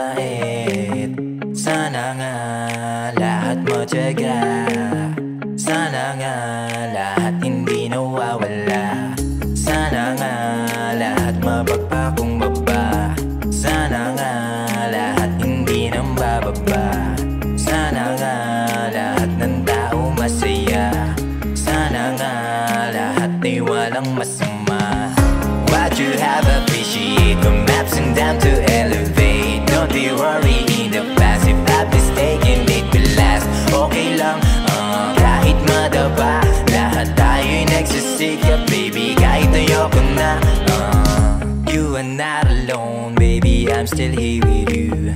kahit sana nga lahat matyaga. Sana nga lahat hindi nawawala. Sana nga lahat mapagpakumbaba. Sana nga lahat hindi nang bababa. Sana nga lahat ng tao masaya. Sana nga lahat ay walang masama. What you have, appreciate from ups and down to elevate. Don't be worried in the past. If that is taken, it will last. Okay lang, kahit madaba. Lahat tayo'y nagsisikap, baby, kahit ayoko na. You are not alone, baby, I'm still here with you.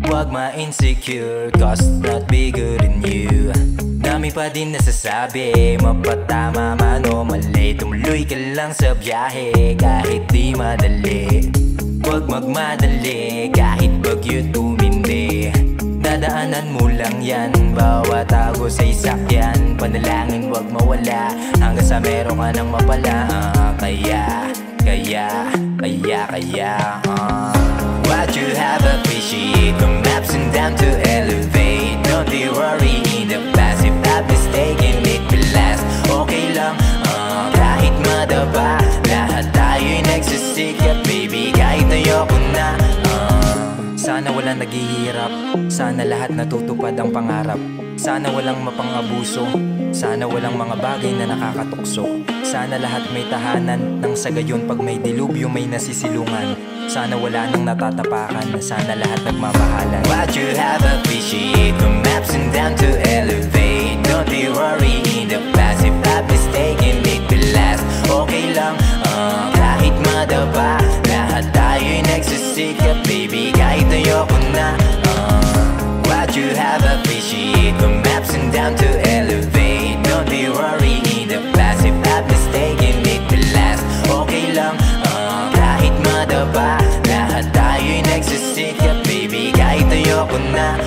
Huwag ma-insecure, cause not bigger than you. Dami pa din nasasabi, mapatama man o mali. Tumuloy ka lang sa biyahe, kahit di madali. Huwag magmadali, kahit bagyo tumindi. Dadaanan mo lang yan, bawat agos ay sakyan. Panalangin huwag mawala, hanggang sa meron ka ng mapala. Kaya what you have, appreciate from ups and down to elevate. Don't be worried in the past. If that is taken, it will last. Okay lang, kahit madaba. Lahat tayo'y nagsisikap, baby, kahit ayoko na. Sana walang naghihirap, sana lahat natutupad ang pangarap. Sana walang mapang-abuso, sana walang mga bagay na nakakatukso. Sana lahat may tahanan, nang sa gayon pag may dilubyo may nasisilungan. Sana wala nang natatapakan, sana lahat nagmamahalan. What you have, appreciate from ups and down to elevate. Don't be worried in the past. If that is taken, it will last. Okay lang, kahit madaba. Lahat tayo'y nagsisikap, baby, kahit ayoko na. What you have, appreciate from ups and down to elevate. Don't be worried in the past. If that is taken, it will last. Okay lang, kahit madaba. Lahat tayo'y nagsisikap, baby, kahit ayoko na.